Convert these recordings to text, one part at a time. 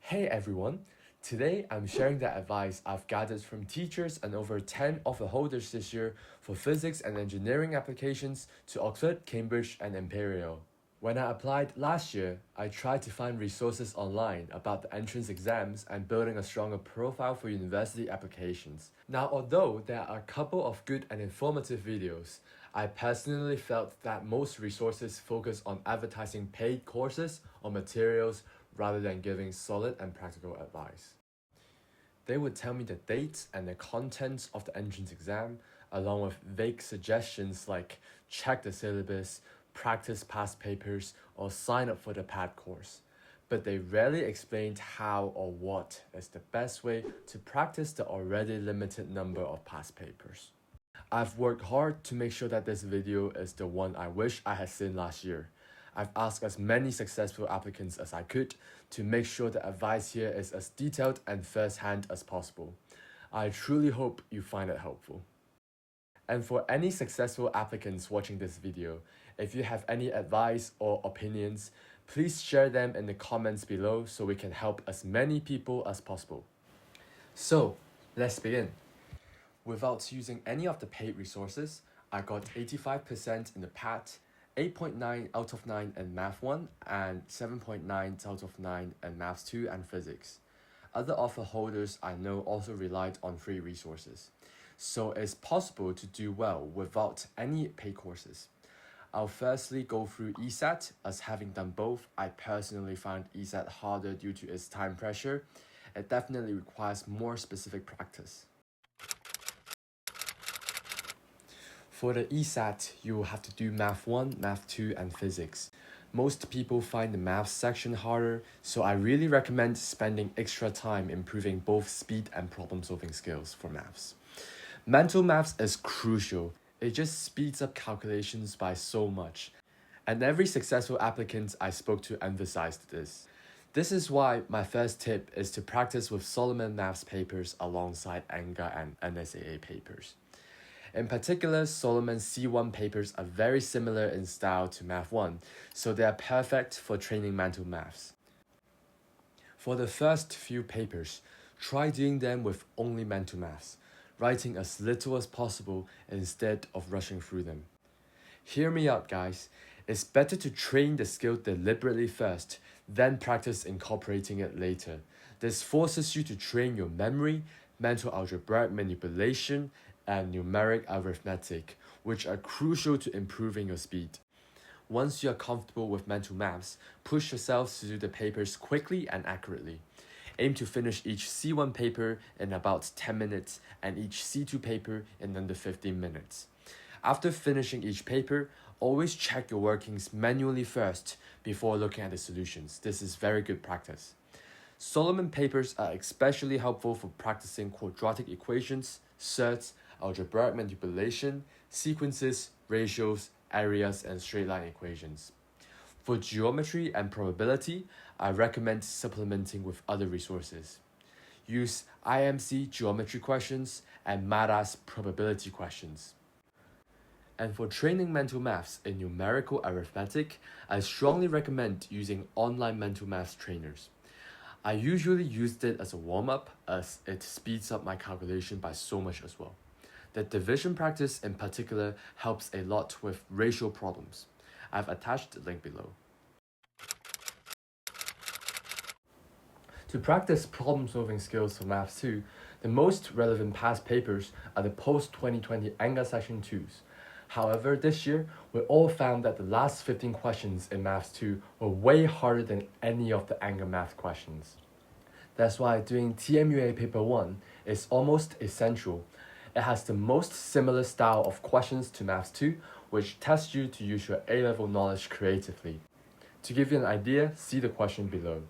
Hey everyone! Today I'm sharing the advice I've gathered from teachers and over 10 offer holders this year for physics and engineering applications to Oxford, Cambridge and Imperial. When I applied last year, I tried to find resources online about the entrance exams and building a stronger profile for university applications. Now, although there are a couple of good and informative videos, I personally felt that most resources focus on advertising paid courses or materials rather than giving solid and practical advice. They would tell me the dates and the contents of the entrance exam, along with vague suggestions like check the syllabus, practice past papers, or sign up for the PAT course. But they rarely explained how or what is the best way to practice the already limited number of past papers. I've worked hard to make sure that this video is the one I wish I had seen last year. I've asked as many successful applicants as I could to make sure the advice here is as detailed and first-hand as possible. I truly hope you find it helpful. And for any successful applicants watching this video, if you have any advice or opinions, please share them in the comments below so we can help as many people as possible. So, let's begin. Without using any of the paid resources, I got 85% in the PAT, 8.9 out of 9 in Math 1 and 7.9 out of 9 in Maths 2 and Physics. Other offer holders I know also relied on free resources, so it's possible to do well without any paid courses. I'll firstly go through ESAT, as having done both, I personally found ESAT harder due to its time pressure. It definitely requires more specific practice. For the ESAT, you will have to do Math 1, Math 2 and Physics. Most people find the Maths section harder, so I really recommend spending extra time improving both speed and problem-solving skills for Maths. Mental Maths is crucial. It just speeds up calculations by so much. And every successful applicant I spoke to emphasized this. This is why my first tip is to practice with Solomon Maths papers alongside ENGAA and NSAA papers. In particular, Solomon's C1 papers are very similar in style to Math 1, so they are perfect for training mental maths. For the first few papers, try doing them with only mental maths, writing as little as possible instead of rushing through them. Hear me out, guys. It's better to train the skill deliberately first, then practice incorporating it later. This forces you to train your memory, mental algebraic manipulation, and numeric arithmetic, which are crucial to improving your speed. Once you are comfortable with mental maths, push yourselves to do the papers quickly and accurately. Aim to finish each C1 paper in about 10 minutes and each C2 paper in under 15 minutes. After finishing each paper, always check your workings manually first before looking at the solutions. This is very good practice. Solomon papers are especially helpful for practicing quadratic equations, surds, algebraic manipulation, sequences, ratios, areas, and straight line equations. For geometry and probability, I recommend supplementing with other resources. Use IMC geometry questions and MATAS probability questions. And for training mental maths in numerical arithmetic, I strongly recommend using online mental maths trainers. I usually used it as a warm-up as it speeds up my calculation by so much as well. The division practice in particular helps a lot with ratio problems. I've attached the link below. To practice problem-solving skills for Maths 2, the most relevant past papers are the post-2020 ENGAA Section 2s. However, this year, we all found that the last 15 questions in Maths 2 were way harder than any of the ENGAA math questions. That's why doing TMUA Paper 1 is almost essential. It has the most similar style of questions to Maths 2, which tests you to use your A-level knowledge creatively. To give you an idea, see the question below.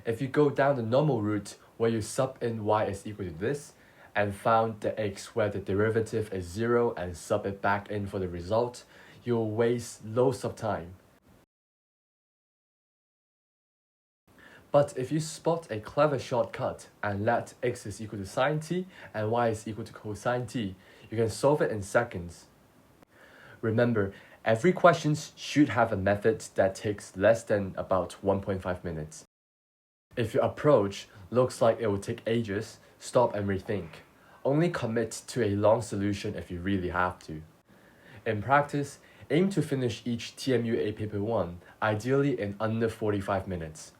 If you go down the normal route where you sub in y is equal to this, and found the x where the derivative is 0 and sub it back in for the result, you'll waste loads of time. But if you spot a clever shortcut and let x is equal to sine t and y is equal to cosine t, you can solve it in seconds. Remember, Every question should have a method that takes less than about 1.5 minutes. If your approach looks like it will take ages, stop and rethink. Only commit to a long solution if you really have to. In practice, aim to finish each TMUA paper 1, ideally in under 45 minutes.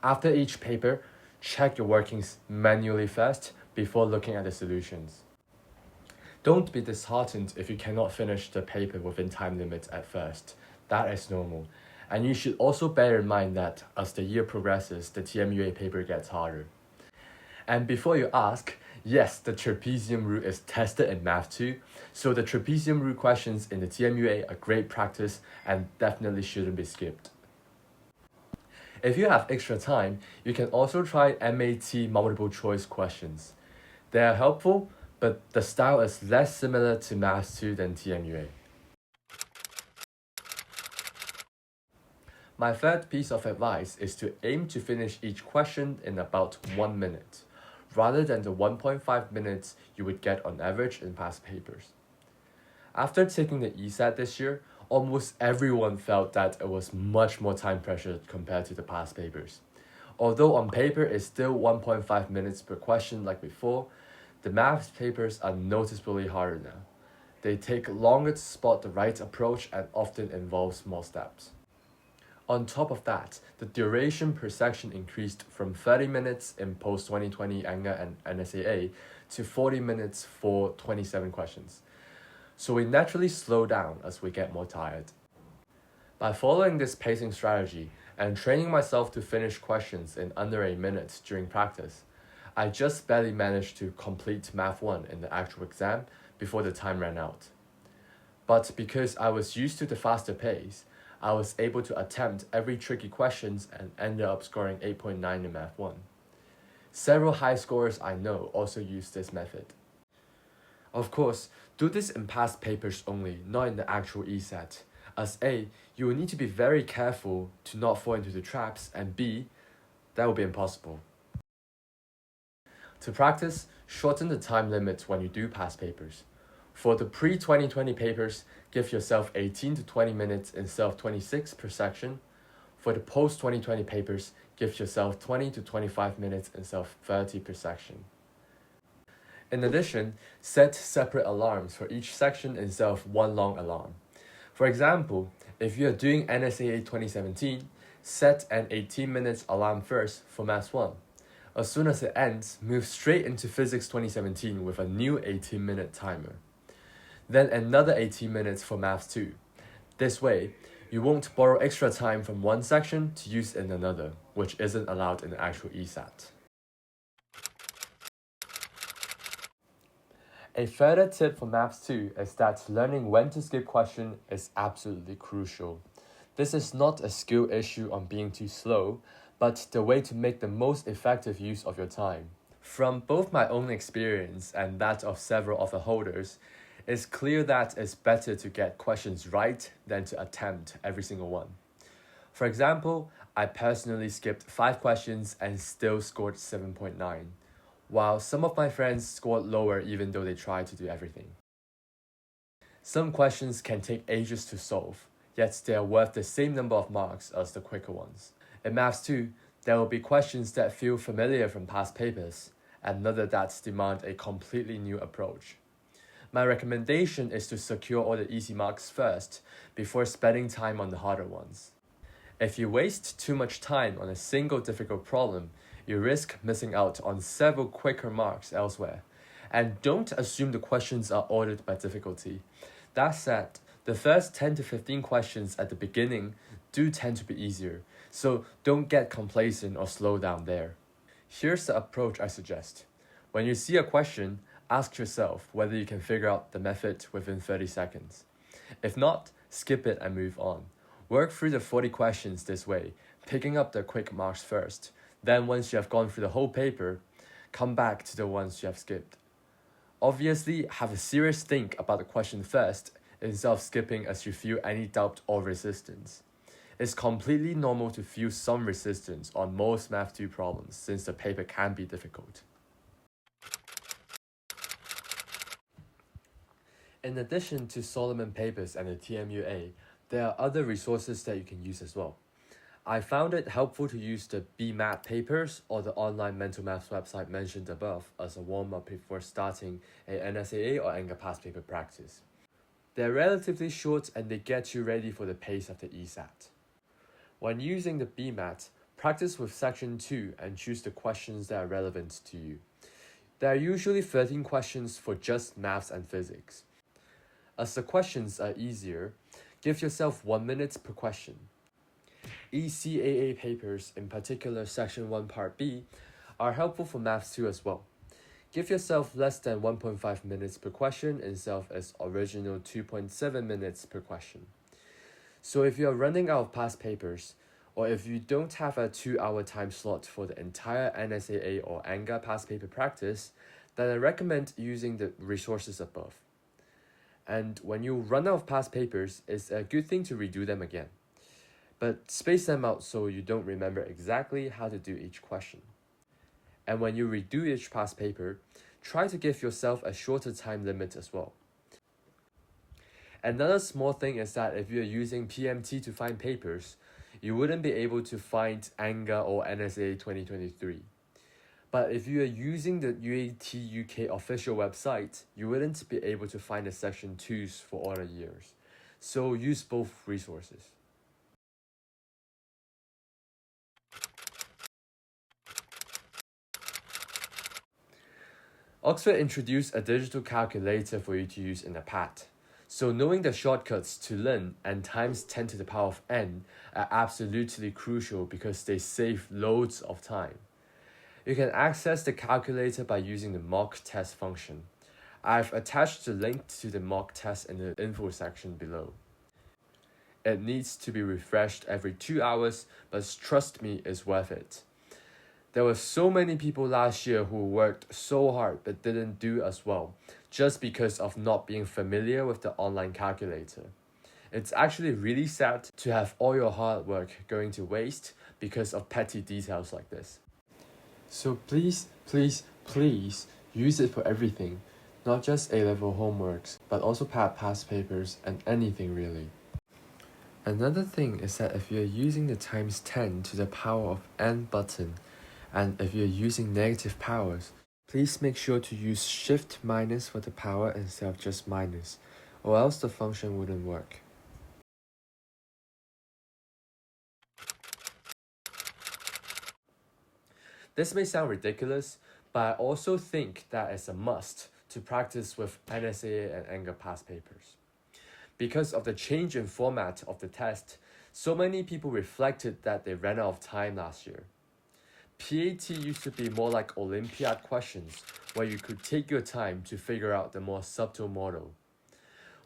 After each paper, check your workings manually first before looking at the solutions. Don't be disheartened if you cannot finish the paper within time limits at first. That is normal. And you should also bear in mind that as the year progresses, the TMUA paper gets harder. And before you ask, yes, the trapezium rule is tested in Math 2, so the trapezium rule questions in the TMUA are great practice and definitely shouldn't be skipped. If you have extra time, you can also try MAT multiple choice questions. They are helpful, but the style is less similar to Math 2 than TMUA. My third piece of advice is to aim to finish each question in about 1 minute, rather than the 1.5 minutes you would get on average in past papers. After taking the ESAT this year, almost everyone felt that it was much more time pressure compared to the past papers. Although on paper it's still 1.5 minutes per question like before, the maths papers are noticeably harder now. They take longer to spot the right approach and often involves more steps. On top of that, the duration per section increased from 30 minutes in post-2020 ENGAA and NSAA to 40 minutes for 27 questions. So we naturally slow down as we get more tired. By following this pacing strategy and training myself to finish questions in under a minute during practice, I just barely managed to complete Math 1 in the actual exam before the time ran out. But because I was used to the faster pace, I was able to attempt every tricky questions and ended up scoring 8.9 in Math 1. Several high scorers I know also use this method. Of course, do this in past papers only, not in the actual ESAT, as A, you will need to be very careful to not fall into the traps, and B, that will be impossible. To practice, shorten the time limit when you do past papers. For the pre-2020 papers, give yourself 18 to 20 minutes instead of 26 per section. For the post-2020 papers, give yourself 20 to 25 minutes instead of 30 per section. In addition, set separate alarms for each section instead of one long alarm. For example, if you are doing NSAA 2017, set an 18 minutes alarm first for Math 1. As soon as it ends, move straight into Physics 2017 with a new 18-minute timer. Then another 18 minutes for Math 2. This way, you won't borrow extra time from one section to use in another, which isn't allowed in the actual ESAT. A further tip for Maths 2 is that learning when to skip question is absolutely crucial. This is not a skill issue on being too slow, but the way to make the most effective use of your time. From both my own experience and that of several offer holders, it's clear that it's better to get questions right than to attempt every single one. For example, I personally skipped 5 questions and still scored 7.9, while some of my friends scored lower even though they tried to do everything. Some questions can take ages to solve, yet they are worth the same number of marks as the quicker ones. In Maths 2, there will be questions that feel familiar from past papers, and others that demand a completely new approach. My recommendation is to secure all the easy marks first, before spending time on the harder ones. If you waste too much time on a single difficult problem, you risk missing out on several quicker marks elsewhere. And don't assume the questions are ordered by difficulty. That said, the first 10 to 15 questions at the beginning do tend to be easier, so don't get complacent or slow down there. Here's the approach I suggest. When you see a question, ask yourself whether you can figure out the method within 30 seconds. If not, skip it and move on. Work through the 40 questions this way, picking up the quick marks first. Then once you have gone through the whole paper, come back to the ones you have skipped. Obviously, have a serious think about the question first, instead of skipping as you feel any doubt or resistance. It's completely normal to feel some resistance on most Math 2 problems since the paper can be difficult. In addition to Solomon papers and the TMUA, There are other resources that you can use as well. I found it helpful to use the BMAT papers or the online mental maths website mentioned above as a warm-up before starting a NSAA or ENGAA past paper practice. They're relatively short and they get you ready for the pace of the ESAT. When using the BMAT, practice with section 2 and choose the questions that are relevant to you. There are usually 13 questions for just maths and physics. As the questions are easier, give yourself 1 minute per question. ECAA papers, in particular section 1 part B, are helpful for maths 2 as well. Give yourself less than 1.5 minutes per question instead of its original 2.7 minutes per question. So if you are running out of past papers, or if you don't have a 2-hour time slot for the entire NSAA or ENGAA past paper practice, then I recommend using the resources above. And when you run out of past papers, it's a good thing to redo them again. But space them out so you don't remember exactly how to do each question. And when you redo each past paper, try to give yourself a shorter time limit as well. Another small thing is that if you're using PMT to find papers, you wouldn't be able to find ENGAA or NSAA 2023. But if you are using the UAT UK official website, you wouldn't be able to find the section 2s for all the years. So use both resources. Oxford introduced a digital calculator for you to use in the PAT. So knowing the shortcuts to learn and times 10 to the power of n are absolutely crucial because they save loads of time. You can access the calculator by using the mock test function. I've attached the link to the mock test in the info section below. It needs to be refreshed every 2 hours, but trust me, it's worth it. There were so many people last year who worked so hard but didn't do as well, just because of not being familiar with the online calculator. It's actually really sad to have all your hard work going to waste because of petty details like this. So please use it for everything, not just A-level homeworks, but also past papers and anything really. Another thing is that if you're using the times 10 to the power of n button, and if you're using negative powers, please make sure to use shift minus for the power instead of just minus, or else the function wouldn't work. This may sound ridiculous, but I also think that it's a must to practice with NSAA and ENGAA past papers. Because of the change in format of the test, so many people reflected that they ran out of time last year. PAT used to be more like Olympiad questions, where you could take your time to figure out the more subtle model.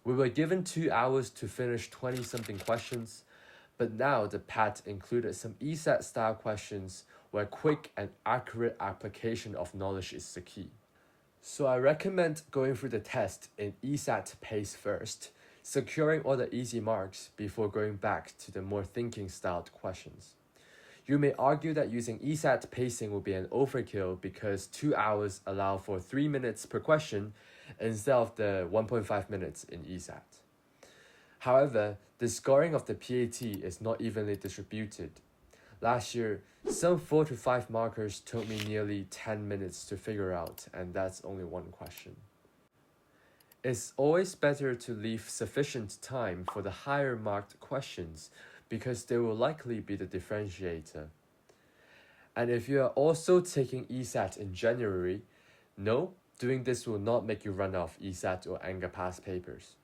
We were given 2 hours to finish 20-something questions, but now the PAT included some ESAT style questions where quick and accurate application of knowledge is the key. So I recommend going through the test in ESAT pace first, securing all the easy marks before going back to the more thinking styled questions. You may argue that using ESAT pacing will be an overkill because 2 hours allow for 3 minutes per question instead of the 1.5 minutes in ESAT. However, the scoring of the PAT is not evenly distributed. Last year, some 4 to 5 markers took me nearly 10 minutes to figure out, and that's only one question. It's always better to leave sufficient time for the higher marked questions because they will likely be the differentiator. And if you are also taking ESAT in January, no, doing this will not make you run out of ESAT or ENGAA past papers.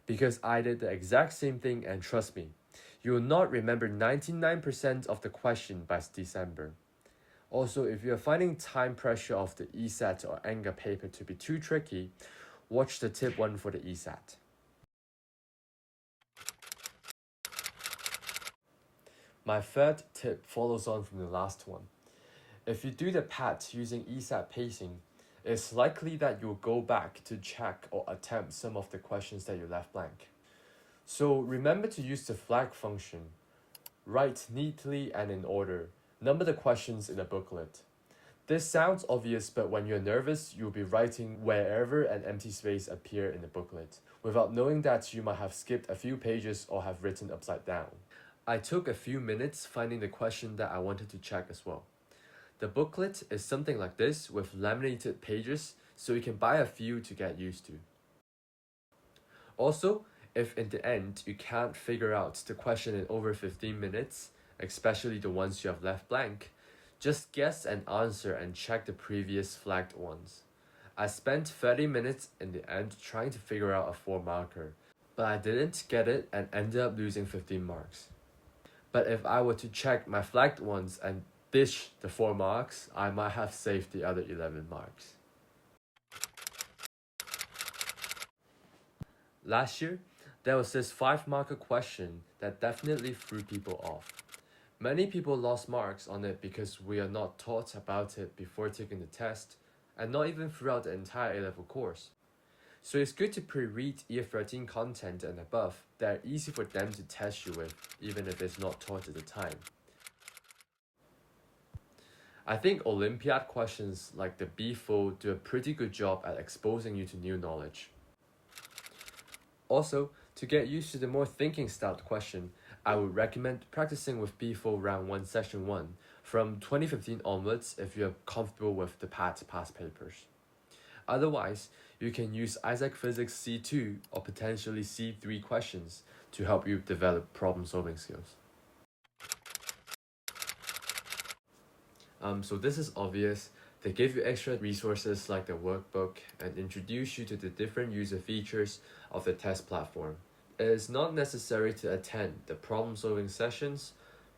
Because I did the exact same thing, and trust me, you will not remember 99% of the question by December. Also, if you are finding time pressure of the ESAT or ENGAA paper to be too tricky, watch the tip 1 for the ESAT. My third tip follows on from the last one. If you do the PAT using ESAT pacing, it's likely that you'll go back to check or attempt some of the questions that you left blank. So remember to use the flag function. Write neatly and in order. Number the questions in the booklet. This sounds obvious, but when you're nervous, you'll be writing wherever an empty space appears in the booklet, without knowing that you might have skipped a few pages or have written upside down. I took a few minutes finding the question that I wanted to check as well. The booklet is something like this with laminated pages, so you can buy a few to get used to. Also, if in the end you can't figure out the question in over 15 minutes, especially the ones you have left blank, just guess an answer and check the previous flagged ones. I spent 30 minutes in the end trying to figure out a 4 marker, but I didn't get it and ended up losing 15 marks. But if I were to check my flagged ones and ditch the 4 marks, I might have saved the other 11 marks. Last year, there was this 5 marker question that definitely threw people off. Many people lost marks on it because we are not taught about it before taking the test, and not even throughout the entire A-level course. So it's good to pre-read Year 13 content and above that are easy for them to test you with, even if it's not taught at the time. I think Olympiad questions like the BPhO do a pretty good job at exposing you to new knowledge. Also, to get used to the more thinking-styled question, I would recommend practicing with BPhO Round 1 Section 1 from 2015 onwards if you're comfortable with the PAT past papers. Otherwise, you can use ESAT Physics C2 or potentially C3 questions to help you develop problem-solving skills. So this is obvious. They give you extra resources like the workbook and introduce you to the different user features of the test platform. It is not necessary to attend the problem-solving sessions,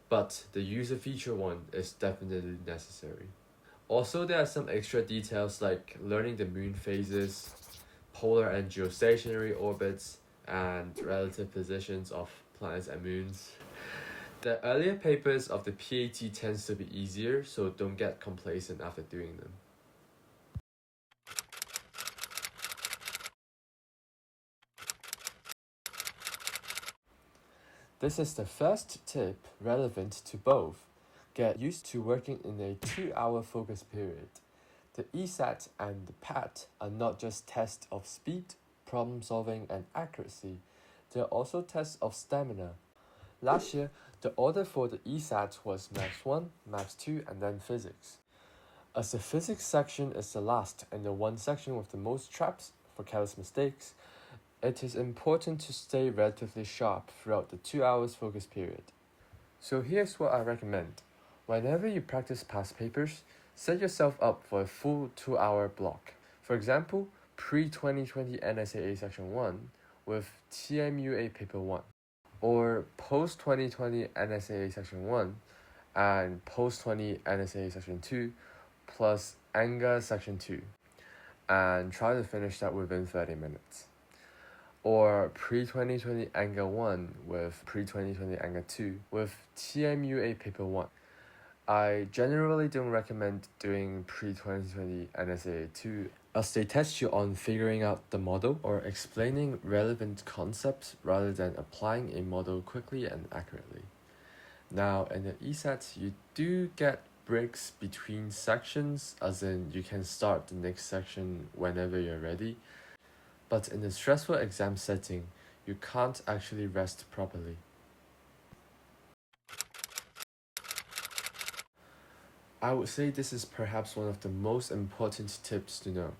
but the user feature one is definitely necessary. Also, there are some extra details like learning the moon phases, polar and geostationary orbits, and relative positions of planets and moons. The earlier papers of the PAT tends to be easier, so don't get complacent after doing them. This is the first tip relevant to both. Get used to working in a 2-hour focus period. The ESAT and the PAT are not just tests of speed, problem solving, and accuracy, they are also tests of stamina. Last year, the order for the ESAT was Maths 1, Maths 2, and then Physics. As the Physics section is the last and the one section with the most traps for careless mistakes, it is important to stay relatively sharp throughout the 2 hours focus period. So here's what I recommend. Whenever you practice past papers, set yourself up for a full 2-hour block. For example, pre-2020 NSAA Section 1 with TMUA Paper 1, or post-2020 NSAA Section 1 and post-20 NSAA Section 2 plus ENGAA Section 2, and try to finish that within 30 minutes. Or pre-2020 ENGAA 1 with pre-2020 ENGAA 2 with TMUA Paper 1. I generally don't recommend doing pre-2020 NSAA 2 as they test you on figuring out the model or explaining relevant concepts rather than applying a model quickly and accurately. Now, in the ESAT, you do get breaks between sections, as in you can start the next section whenever you're ready. But in a stressful exam setting, you can't actually rest properly. I would say this is perhaps one of the most important tips to know.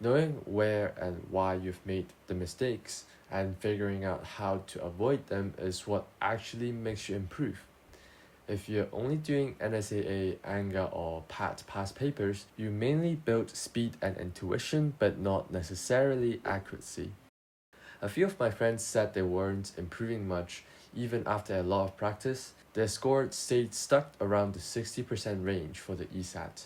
Knowing where and why you've made the mistakes and figuring out how to avoid them is what actually makes you improve. If you're only doing NSAA, ENGAA, or PAT past papers, you mainly build speed and intuition, but not necessarily accuracy. A few of my friends said they weren't improving much even after a lot of practice. Their score stayed stuck around the 60% range for the ESAT.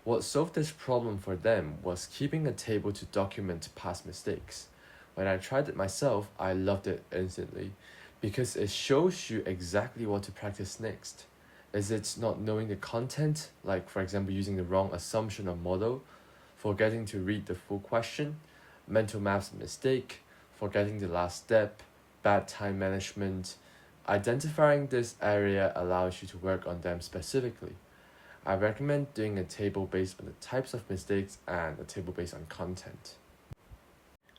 What solved this problem for them was keeping a table to document past mistakes. When I tried it myself, I loved it instantly, because it shows you exactly what to practice next. Is it not knowing the content, like for example using the wrong assumption or model, forgetting to read the full question, mental maths mistake, forgetting the last step, bad time management? Identifying this area allows you to work on them specifically. I recommend doing a table based on the types of mistakes and a table based on content.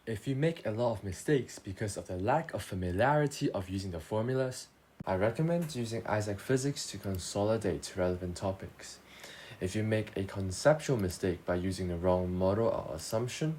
If you make a lot of mistakes because of the lack of familiarity of using the formulas, I recommend using Isaac Physics to consolidate relevant topics. If you make a conceptual mistake by using the wrong model or assumption,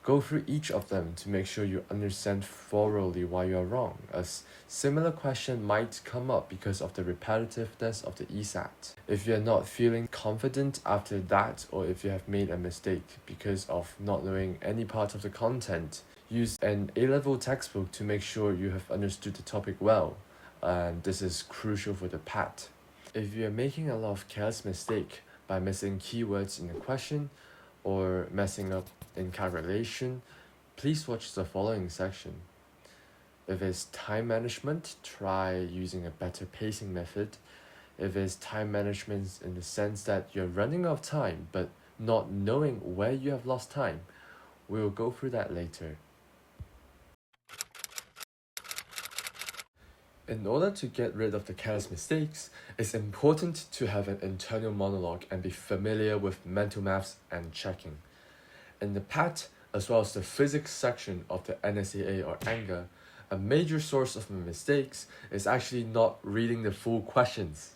go through each of them to make sure you understand thoroughly why you are wrong. A similar question might come up because of the repetitiveness of the ESAT. If you are not feeling confident after that, or if you have made a mistake because of not knowing any part of the content, use an A-level textbook to make sure you have understood the topic well. And this is crucial for the PAT. If you are making a lot of careless mistake by missing keywords in the question or messing up in calculation, please watch the following section. If it's time management, try using a better pacing method. If it's time management in the sense that you're running out of time but not knowing where you have lost time, we'll go through that later. In order to get rid of the careless mistakes, it's important to have an internal monologue and be familiar with mental maths and checking. In the PAT, as well as the physics section of the NSAA or ENGAA, a major source of my mistakes is actually not reading the full questions.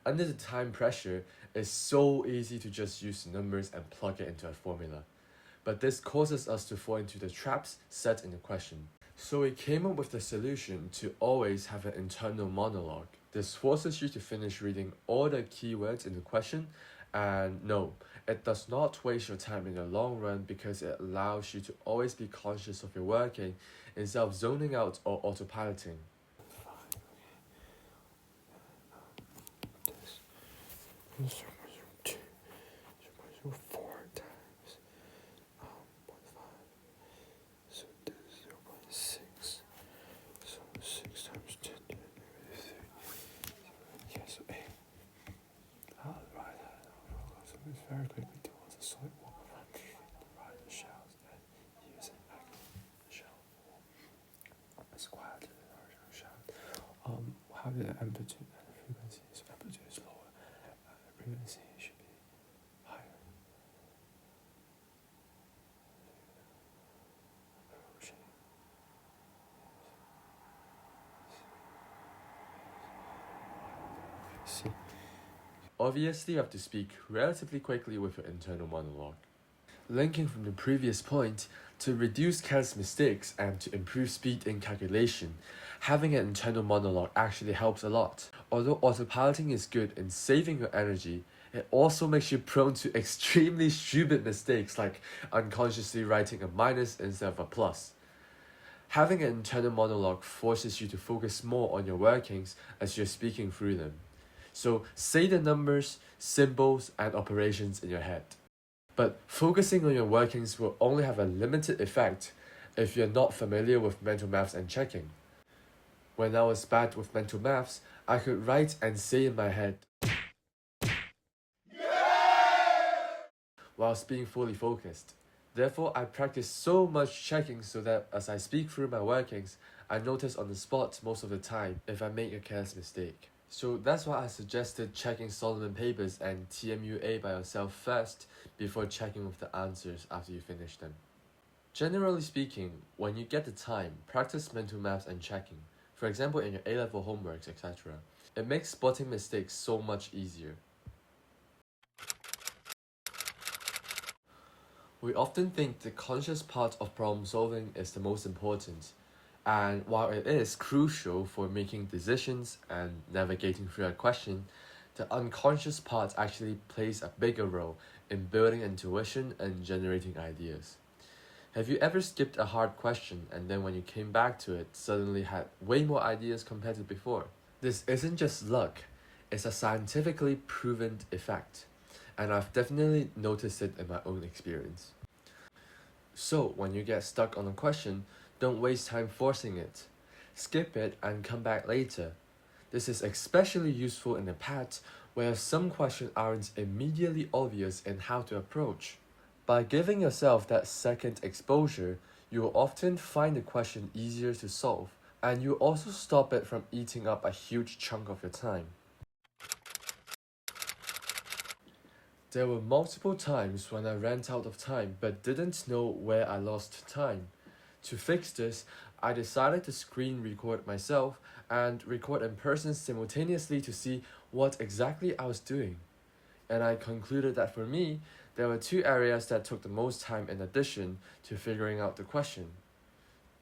Under the time pressure, it's so easy to just use the numbers and plug it into a formula. But this causes us to fall into the traps set in the question. So we came up with the solution to always have an internal monologue. This forces you to finish reading all the keywords in the question, and no, it does not waste your time in the long run because it allows you to always be conscious of your working instead of zoning out or autopiloting. Very quickly towards a solid wall around the right of the shells and use an active shell wall. Square to the original shell. How the amplitude and the frequency is amplitude is lower and the frequency should be higher. See. Obviously, you have to speak relatively quickly with your internal monologue. Linking from the previous point, to reduce careless mistakes and to improve speed in calculation, having an internal monologue actually helps a lot. Although autopiloting is good in saving your energy, it also makes you prone to extremely stupid mistakes like unconsciously writing a minus instead of a plus. Having an internal monologue forces you to focus more on your workings as you're speaking through them. So say the numbers, symbols, and operations in your head. But focusing on your workings will only have a limited effect if you're not familiar with mental maths and checking. When I was bad with mental maths, I could write and say in my head, whilst being fully focused. Therefore, I practice so much checking so that as I speak through my workings, I notice on the spot most of the time if I make a careless mistake. So that's why I suggested checking Solomon papers and TMUA by yourself first before checking with the answers after you finish them. Generally speaking, when you get the time, practice mental maths and checking. For example, in your A-level homeworks, etc. It makes spotting mistakes so much easier. We often think the conscious part of problem solving is the most important. And while it is crucial for making decisions and navigating through a question, the unconscious part actually plays a bigger role in building intuition and generating ideas. Have you ever skipped a hard question and then when you came back to it, suddenly had way more ideas compared to before? This isn't just luck, it's a scientifically proven effect, and I've definitely noticed it in my own experience. So when you get stuck on a question, don't waste time forcing it. Skip it and come back later. This is especially useful in a PAT where some questions aren't immediately obvious in how to approach. By giving yourself that second exposure, you will often find the question easier to solve, and you also stop it from eating up a huge chunk of your time. There were multiple times when I ran out of time but didn't know where I lost time. To fix this, I decided to screen record myself and record in person simultaneously to see what exactly I was doing. And I concluded that for me, there were two areas that took the most time in addition to figuring out the question: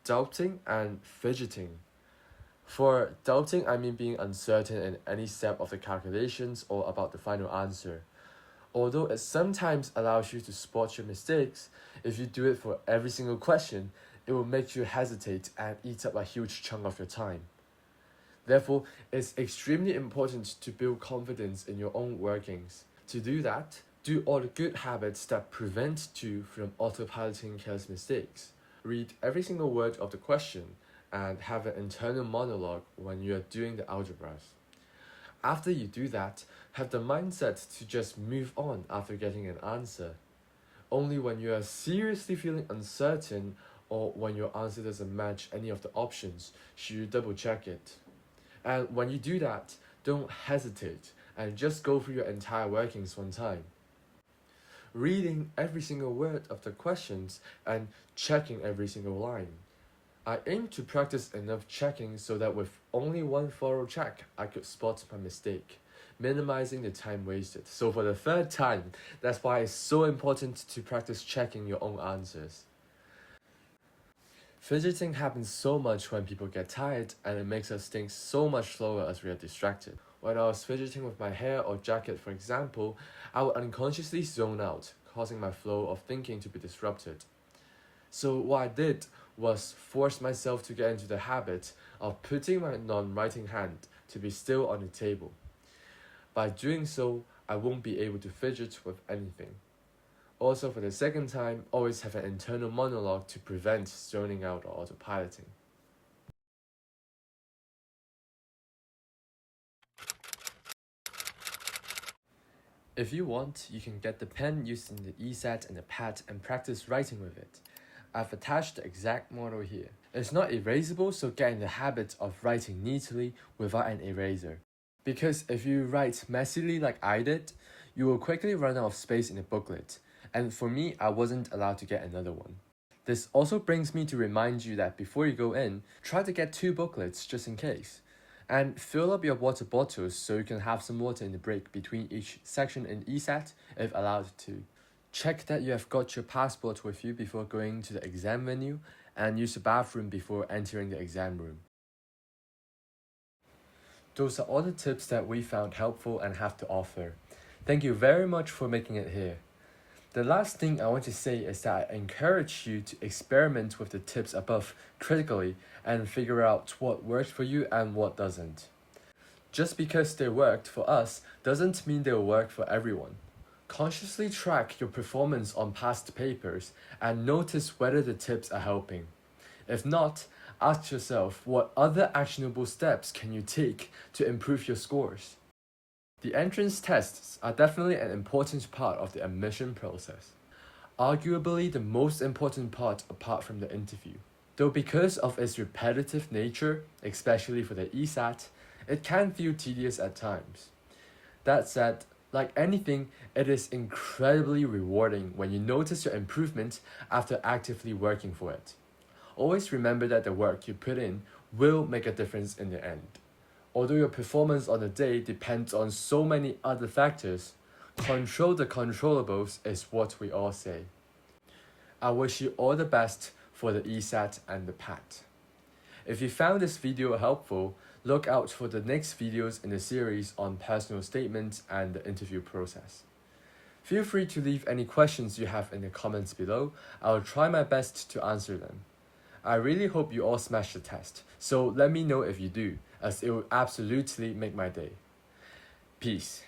doubting and fidgeting. For doubting, I mean being uncertain in any step of the calculations or about the final answer. Although it sometimes allows you to spot your mistakes, if you do it for every single question, it will make you hesitate and eat up a huge chunk of your time. Therefore, it's extremely important to build confidence in your own workings. To do that, do all the good habits that prevent you from autopiloting careless mistakes. Read every single word of the question and have an internal monologue when you are doing the algebras. After you do that, have the mindset to just move on after getting an answer. Only when you are seriously feeling uncertain or when your answer doesn't match any of the options should you double check it. And when you do that, don't hesitate and just go through your entire workings one time. Reading every single word of the questions and checking every single line. I aim to practice enough checking so that with only one thorough check, I could spot my mistake, minimizing the time wasted. So for the third time, that's why it's so important to practice checking your own answers. Fidgeting happens so much when people get tired, and it makes us think so much slower as we are distracted. When I was fidgeting with my hair or jacket, for example, I would unconsciously zone out, causing my flow of thinking to be disrupted. So what I did was force myself to get into the habit of putting my non-writing hand to be still on the table. By doing so, I won't be able to fidget with anything. Also, for the second time, always have an internal monologue to prevent zoning out or autopiloting. If you want, you can get the pen used in the ESAT and the PAT and practice writing with it. I've attached the exact model here. It's not erasable, so get in the habit of writing neatly without an eraser. Because if you write messily like I did, you will quickly run out of space in the booklet. And for me, I wasn't allowed to get another one. This also brings me to remind you that before you go in, try to get 2 booklets just in case. And fill up your water bottles so you can have some water in the break between each section in ESAT if allowed to. Check that you have got your passport with you before going to the exam venue, and use the bathroom before entering the exam room. Those are all the tips that we found helpful and have to offer. Thank you very much for making it here. The last thing I want to say is that I encourage you to experiment with the tips above critically and figure out what works for you and what doesn't. Just because they worked for us doesn't mean they'll work for everyone. Consciously track your performance on past papers and notice whether the tips are helping. If not, ask yourself what other actionable steps can you take to improve your scores. The entrance tests are definitely an important part of the admission process. Arguably the most important part apart from the interview. Though because of its repetitive nature, especially for the ESAT, it can feel tedious at times. That said, like anything, it is incredibly rewarding when you notice your improvement after actively working for it. Always remember that the work you put in will make a difference in the end. Although your performance on the day depends on so many other factors, control the controllables is what we all say. I wish you all the best for the ESAT and the PAT. If you found this video helpful, look out for the next videos in the series on personal statements and the interview process. Feel free to leave any questions you have in the comments below. I'll try my best to answer them. I really hope you all smash the test, so let me know if you do, as it will absolutely make my day. Peace.